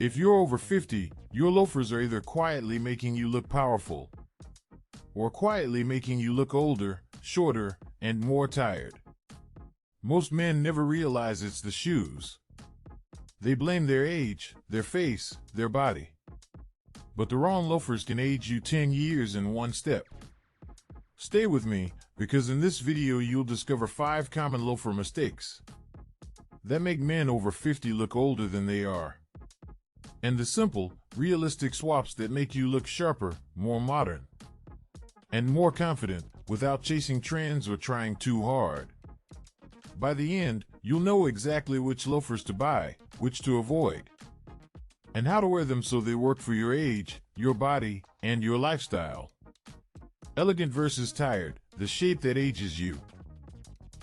If you're over 50, your loafers are either quietly making you look powerful, or quietly making you look older, shorter, and more tired. Most men never realize it's the shoes. They blame their age, their face, their body. But the wrong loafers can age you 10 years in one step. Stay with me, because in this video you'll discover 5 common loafer mistakes that make men over 50 look older than they are, and the simple, realistic swaps that make you look sharper, more modern, and more confident without chasing trends or trying too hard. By the end, you'll know exactly which loafers to buy, which to avoid, and how to wear them so they work for your age, your body, and your lifestyle. Elegant versus tired, the shape that ages you.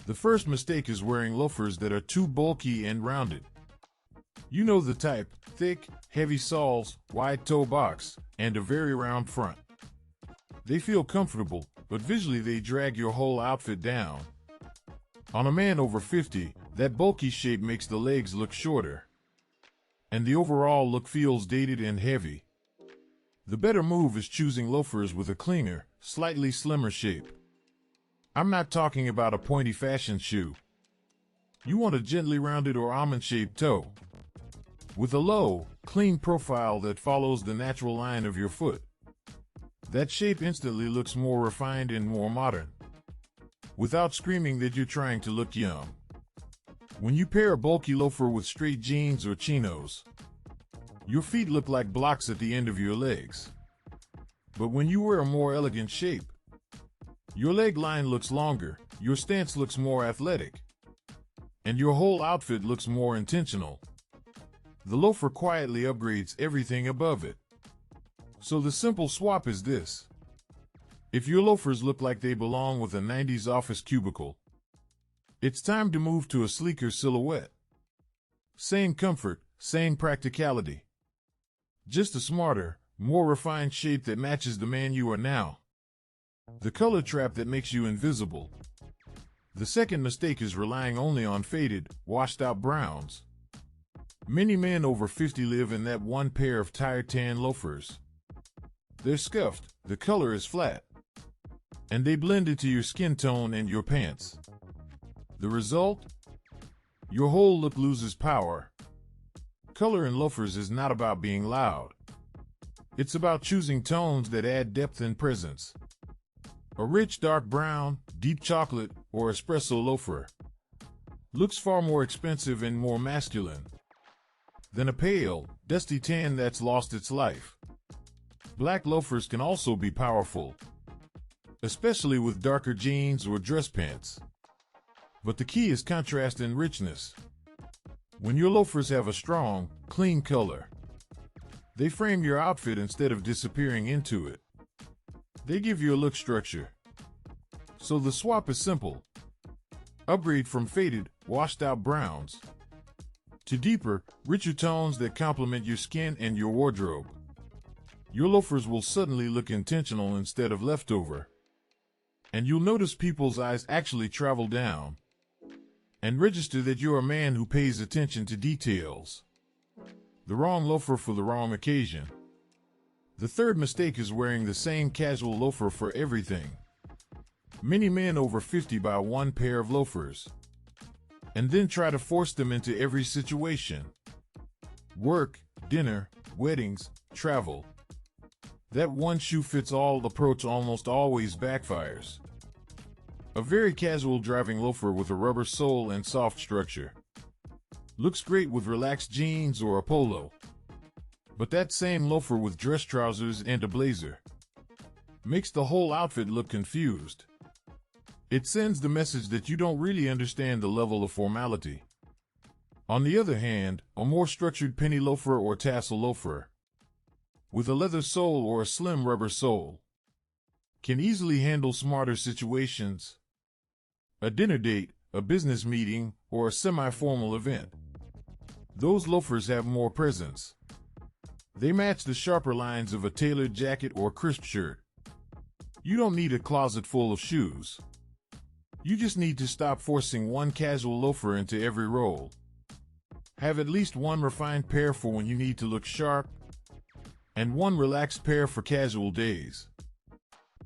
The first mistake is wearing loafers that are too bulky and rounded. You know the type: thick, heavy soles, wide toe box, and a very round front. They feel comfortable, but visually they drag your whole outfit down. On a man over 50, that bulky shape makes the legs look shorter, and the overall look feels dated and heavy. The better move is choosing loafers with a cleaner, slightly slimmer shape. I'm not talking about a pointy fashion shoe. You want a gently rounded or almond-shaped toe, with a low, clean profile that follows the natural line of your foot. That shape instantly looks more refined and more modern, without screaming that you're trying to look young. When you pair a bulky loafer with straight jeans or chinos, your feet look like blocks at the end of your legs. But when you wear a more elegant shape, your leg line looks longer, your stance looks more athletic, and your whole outfit looks more intentional. The loafer quietly upgrades everything above it. So the simple swap is this: if your loafers look like they belong with a 90s office cubicle, it's time to move to a sleeker silhouette. Same comfort, same practicality. Just a smarter, more refined shape that matches the man you are now. The color trap that makes you invisible. The second mistake is relying only on faded, washed-out browns. Many men over 50 live in that one pair of tired tan loafers. They're scuffed, the color is flat, and they blend into your skin tone and your pants. The result? Your whole look loses power. Color in loafers is not about being loud. It's about choosing tones that add depth and presence. A rich dark brown, deep chocolate, or espresso loafer looks far more expensive and more masculine than a pale, dusty tan that's lost its life. Black loafers can also be powerful, especially with darker jeans or dress pants. But the key is contrast and richness. When your loafers have a strong, clean color, they frame your outfit instead of disappearing into it. They give your look structure. So the swap is simple. Upgrade from faded, washed-out browns to deeper, richer tones that complement your skin and your wardrobe. Your loafers will suddenly look intentional instead of leftover. And you'll notice people's eyes actually travel down and register that you're a man who pays attention to details. The wrong loafer for the wrong occasion. The third mistake is wearing the same casual loafer for everything. Many men over 50 buy one pair of loafers and then try to force them into every situation. Work, dinner, weddings, travel. That one-shoe-fits-all approach almost always backfires. A very casual driving loafer with a rubber sole and soft structure looks great with relaxed jeans or a polo. But that same loafer with dress trousers and a blazer makes the whole outfit look confused. It sends the message that you don't really understand the level of formality. On the other hand, a more structured penny loafer or tassel loafer with a leather sole or a slim rubber sole can easily handle smarter situations: a dinner date, a business meeting, or a semi-formal event. Those loafers have more presence. They match the sharper lines of a tailored jacket or crisp shirt. You don't need a closet full of shoes. You just need to stop forcing one casual loafer into every role. Have at least one refined pair for when you need to look sharp, and one relaxed pair for casual days.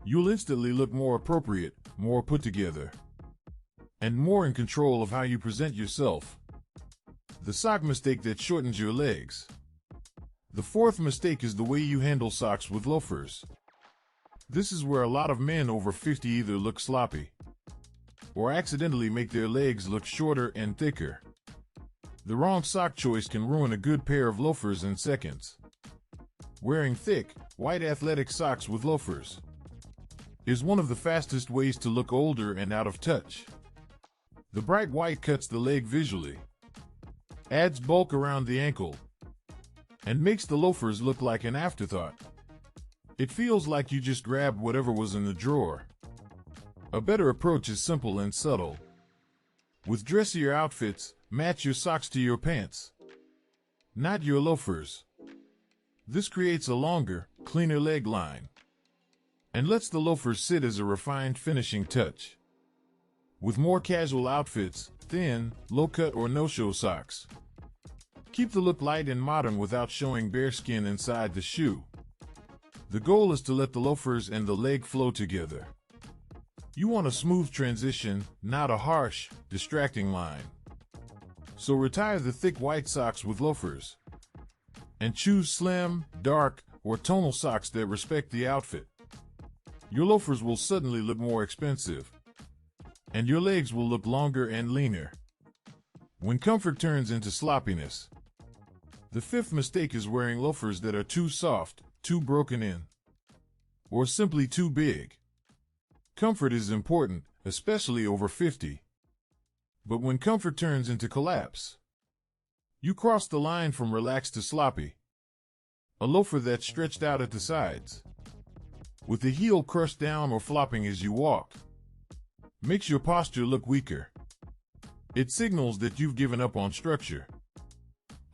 You'll instantly look more appropriate, more put together, and more in control of how you present yourself. The sock mistake that shortens your legs. The fourth mistake is the way you handle socks with loafers. This is where a lot of men over 50 either look sloppy or accidentally make their legs look shorter and thicker. The wrong sock choice can ruin a good pair of loafers in seconds. Wearing thick, white athletic socks with loafers is one of the fastest ways to look older and out of touch. The bright white cuts the leg visually, adds bulk around the ankle, and makes the loafers look like an afterthought. It feels like you just grabbed whatever was in the drawer. A better approach is simple and subtle. With dressier outfits, match your socks to your pants, not your loafers. This creates a longer, cleaner leg line, and lets the loafers sit as a refined finishing touch. With more casual outfits, thin, low-cut or no-show socks keep the look light and modern without showing bare skin inside the shoe. The goal is to let the loafers and the leg flow together. You want a smooth transition, not a harsh, distracting line. So retire the thick white socks with loafers, and choose slim, dark, or tonal socks that respect the outfit. Your loafers will suddenly look more expensive, and your legs will look longer and leaner. When comfort turns into sloppiness. The fifth mistake is wearing loafers that are too soft, too broken in, or simply too big. Comfort is important, especially over 50. But when comfort turns into collapse, you cross the line from relaxed to sloppy. A loafer that's stretched out at the sides, with the heel crushed down or flopping as you walk, makes your posture look weaker. It signals that you've given up on structure.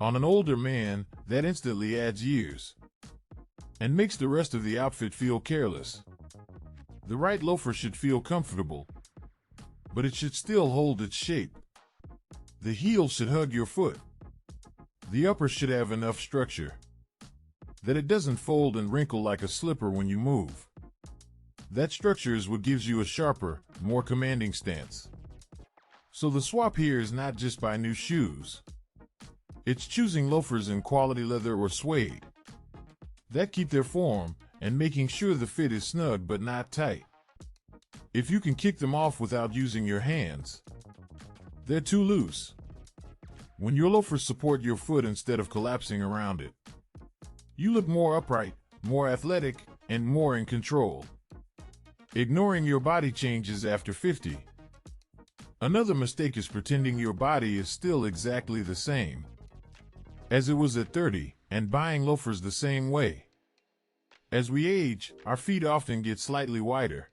On an older man, that instantly adds years, and makes the rest of the outfit feel careless. The right loafer should feel comfortable, but it should still hold its shape. The heel should hug your foot. The upper should have enough structure that it doesn't fold and wrinkle like a slipper when you move. That structure is what gives you a sharper, more commanding stance. So the swap here is not just buy new shoes. It's choosing loafers in quality leather or suede that keep their form and making sure the fit is snug but not tight. If you can kick them off without using your hands, they're too loose. When your loafers support your foot instead of collapsing around it, you look more upright, more athletic, and more in control. Ignoring your body changes after 50. Another mistake is pretending your body is still exactly the same as it was at 30, and buying loafers the same way. As we age, our feet often get slightly wider.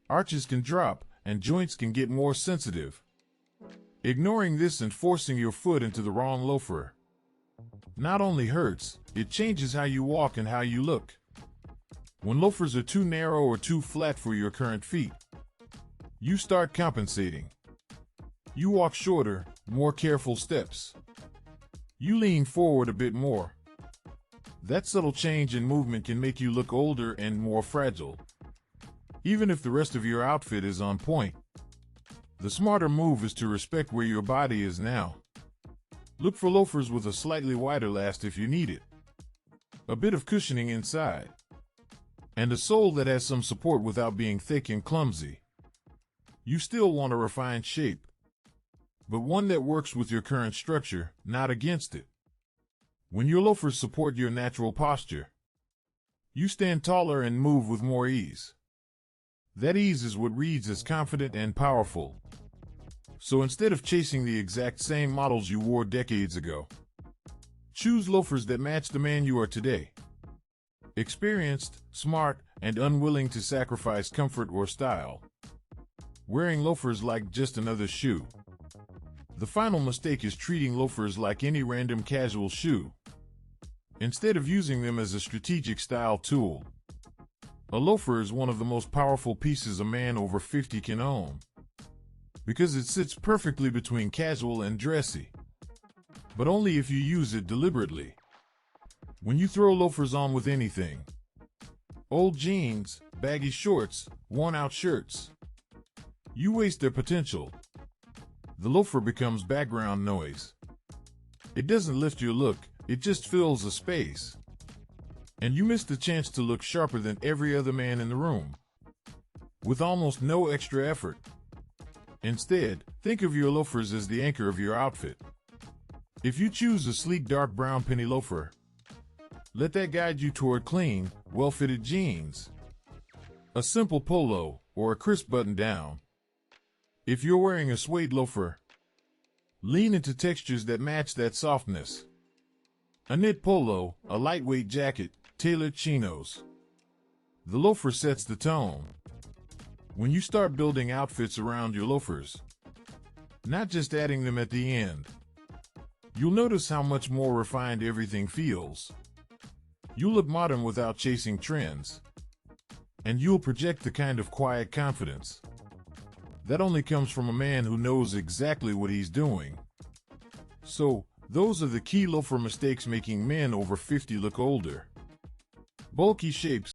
Arches can drop, and joints can get more sensitive. Ignoring this and forcing your foot into the wrong loafer not only hurts, it changes how you walk and how you look. When loafers are too narrow or too flat for your current feet, you start compensating. You walk shorter, more careful steps. You lean forward a bit more. That subtle change in movement can make you look older and more fragile, even if the rest of your outfit is on point. The smarter move is to respect where your body is now. Look for loafers with a slightly wider last if you need it, a bit of cushioning inside, and a sole that has some support without being thick and clumsy. You still want a refined shape, but one that works with your current structure, not against it. When your loafers support your natural posture, you stand taller and move with more ease. That ease is what reads as confident and powerful. So instead of chasing the exact same models you wore decades ago, choose loafers that match the man you are today. Experienced, smart, and unwilling to sacrifice comfort or style. Wearing loafers like just another shoe. The final mistake is treating loafers like any random casual shoe, instead of using them as a strategic style tool. A loafer is one of the most powerful pieces a man over 50 can own, because it sits perfectly between casual and dressy. but only if you use it deliberately. When you throw loafers on with anything, old jeans, baggy shorts, worn-out shirts, you waste their potential. The loafer becomes background noise. It doesn't lift your look, it just fills a space. And you miss the chance to look sharper than every other man in the room, with almost no extra effort. Instead, think of your loafers as the anchor of your outfit. If you choose a sleek dark brown penny loafer, let that guide you toward clean, well-fitted jeans, a simple polo, or a crisp button-down. If you're wearing a suede loafer, lean into textures that match that softness. A knit polo, a lightweight jacket, tailored chinos. The loafer sets the tone. When you start building outfits around your loafers, not just adding them at the end, you'll notice how much more refined everything feels. You'll look modern without chasing trends, and you'll project the kind of quiet confidence that only comes from a man who knows exactly what he's doing. So, those are the key loafer mistakes making men over 50 look older. Bulky shapes,